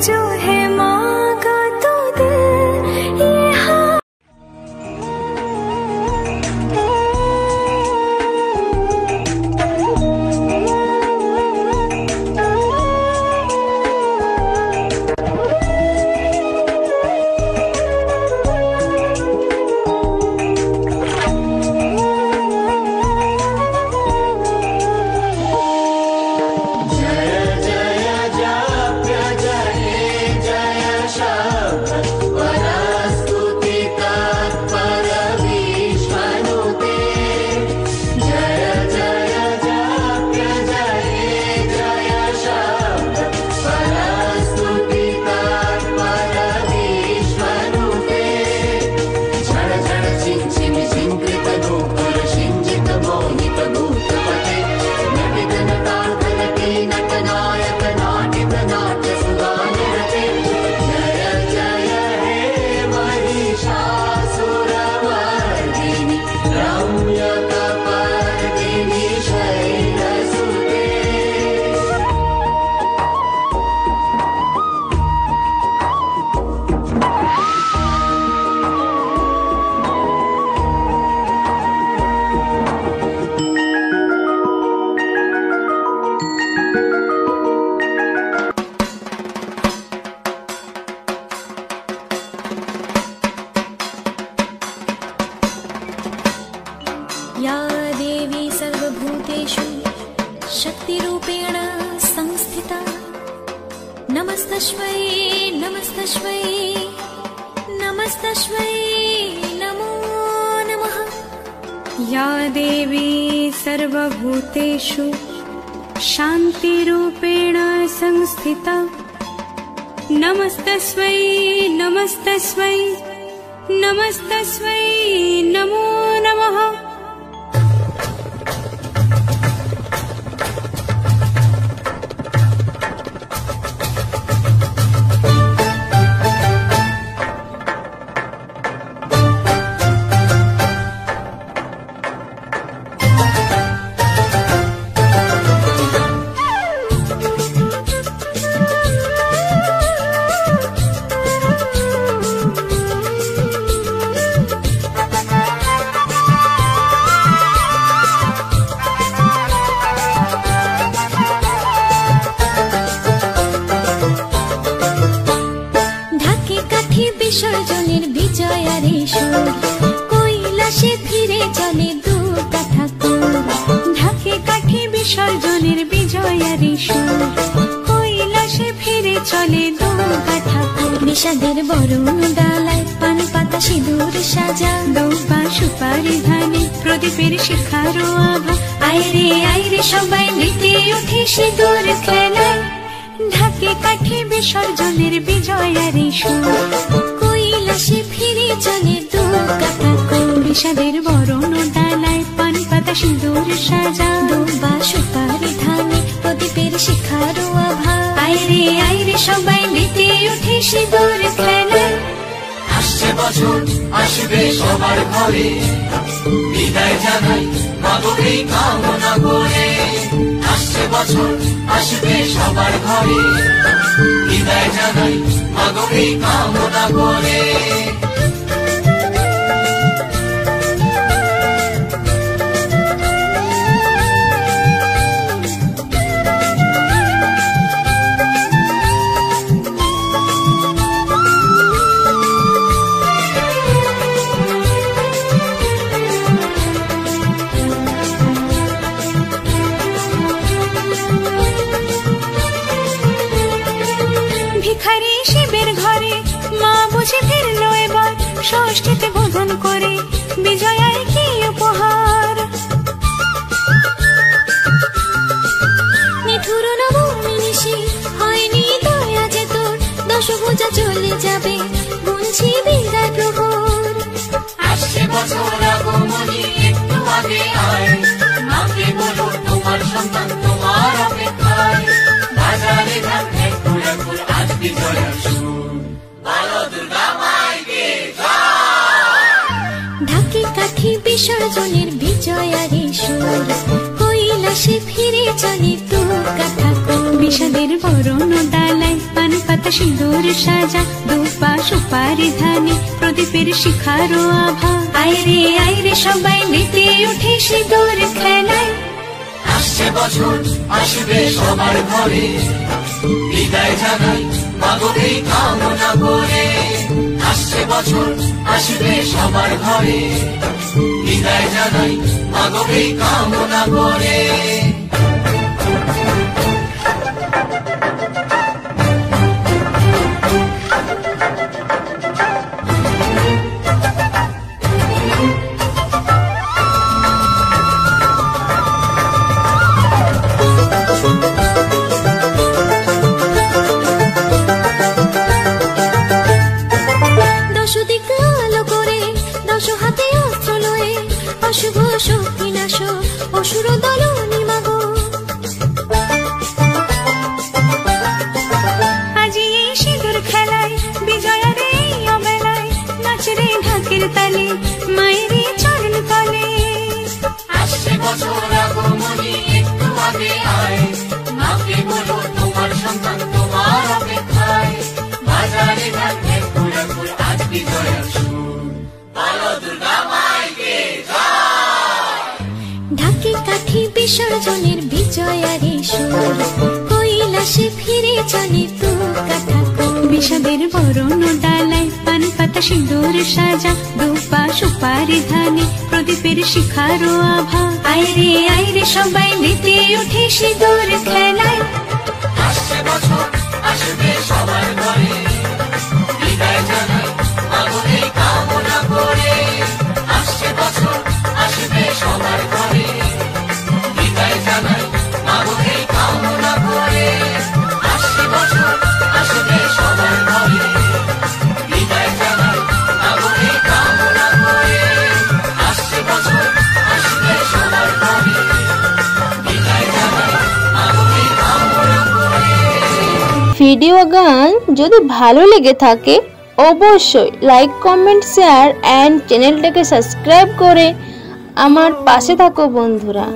जो है मांगा तो दिल ये हाँ। या देवी सर्वभूतेषु शक्तिरूपेण संस्थिता नमस्तस्मै नमस्तस्मै नमस्तस्मै नमो नमः। या देवी सर्वभूतेषु शान्तिरूपेण संस्थिता नमस्तस्मै नमस्तस्मै नमस्तस्मै नमो नमः। বিসর্জনের বিজয়ারে সুর কৈলাসে ফিরে চলে দুর্গা ঠাকুর। ঢাকে কাঠে বিসর্জনের বিজয়ারে সুর কৈলাসে ফিরে চলে দুর্গা ঠাকুর। বিষাদের বরণ ডালায় পান পাতা সিঁদুর সাজা দৌপা সুপারি ধানে প্রদীপের শিখারো আভা। আইরে সবাই মেতে ওঠে সিঁদুর খেলায়। ঢাকে কাঠে বিসর্জনের বিজয়ারে সুর কৈলাসে ফিরে চলে দুর্গা ঠাকুর। বিষাদের বরণ ডালায় পান পাতা সিঁদুর সাজা দুর্বা সুপারি ধানে প্রদীপের শিখারো আভা। আইরে সবাই মেতে ওঠে সিঁদুর খেলায়। আসছে বছর আসবে সবার ঘরে বিদায় জানাই মাগোকে কামনা করে। আসছে বছর আসবে সবার ঘরে বিদায় জানাই মাগোকে কামনা করে। ভিখারি শিবের ঘরে মা বুঝে ফিরলো এবার ষষ্ঠীতে বোধন করে বিজয়ায় কি উপহার। নিঠুর নবমী নিশি হয়নি দয়া যে তোর দশভুজা চলে যাবে গুনছি বিদায় প্রহর। আসছে বছর আগমনী একটু আগে আয় মাকে বলো তোমার সন্তান তোমার অপেক্ষায়। বাজারে ধান আজ বিজয়ার সুর বলো দুর্গা মাইকে ঢাকে কাঠে বিসর্জনের বিজয়ারে সুর কৈলাসে ফিরে চলে দুর্গা ঠাকুর। বিষাদের বরণ ডালায় পান পাতা পাতা সিঁদুর সাজা, দুপা সুপারি ধানে প্রদীপের শিখারো আভা। আইরে সবাই মেতে উঠে সিঁদুর খেলায়। আসছে বছর আসবে সবার ঘরে, বিদায় জানাই মাগো এই কামনা করে। আসছে বছর আসবে সবার ঘরে, বিদায় জানাই মাগো এই কামনা করে। অশুভ শক্তি নাশ অসুর দলনি মাগো। আজি এই সিঁদুর খেলায় বিজয়ার এই অবেলায়, নাচরে ঢাকের তালে মায়ের চরণ তলে। আসছে বছর আগমনী একটু আগে আয়, মাকে বলো তোমার সন্তান তোমার অপেক্ষায়। বাজারে ঘাটে ফুল আজ বিজয়ার সুর, বলো দুর্গা মাইকে ঢাকে কাঠি বিসর্জনের বিজয়ারে সুর, কৈলাসে ফিরে চলে তু কাঠা। বিষাদের বরণ ডালায় পান পাতা সিঁদুর সাজা, দুপা সুপারি ধানে প্রদীপের শিখারো আভা। আইরে সবাই মেতে উঠে সিঁদুর খেলায়। আসছে বছর আসবে সবার ঘরে, বিদায় জানাই মাগো এই কামনা করে। আসছে বছর আসবে সবার ঘরে, বিদায় জানাই মাগো এই কামনা করে। আসছে বছর আসবে সবার ঘরে, বিদায় জানাই মাগো এই কামনা করে। আসছে বছর আসবে সবার ঘরে, বিদায় জানাই মাগো এই কামনা করে। ভিডিও গান যদি ভালো লেগে থাকে অবশ্যই লাইক কমেন্ট শেয়ার অ্যান্ড চ্যানেলটাকে সাবস্ক্রাইব করে আমার পাশে থাকো বন্ধুরা।